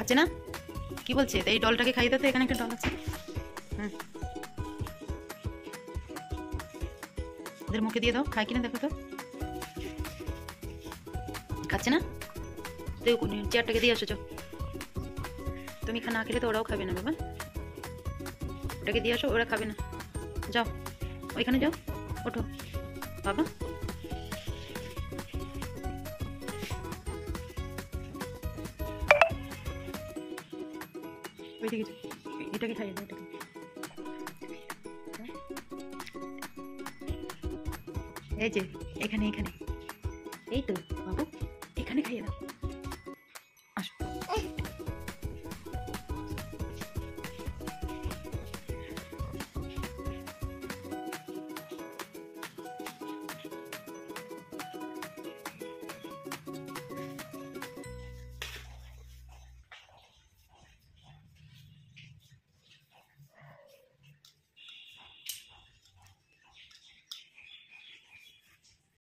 খাচ্ছে না? কি বলছে? এই ডলটাকে খাইয়ে দাও তো, এখানে একটা ডল আছে। হুম, ওদের মুখে দিয়ে দাও, খায় কিনা দেখো তো। খাচ্ছে না? তো চেয়ারটাকে দিয়ে আসো, যাও। তুমি না খেলে তো ওরাও খাবে না বাবা। ওটাকে দিয়ে আসো, ওরা খাবে না। যাও, ওইখানে যাও, ওঠো বাবা। ওইদিকে যাও, এটাকে খাইয়ে দাও, এটাকে। এই যে এখানে, এখানে, এই তো বাবু, এখানে খাইয়ে দাও।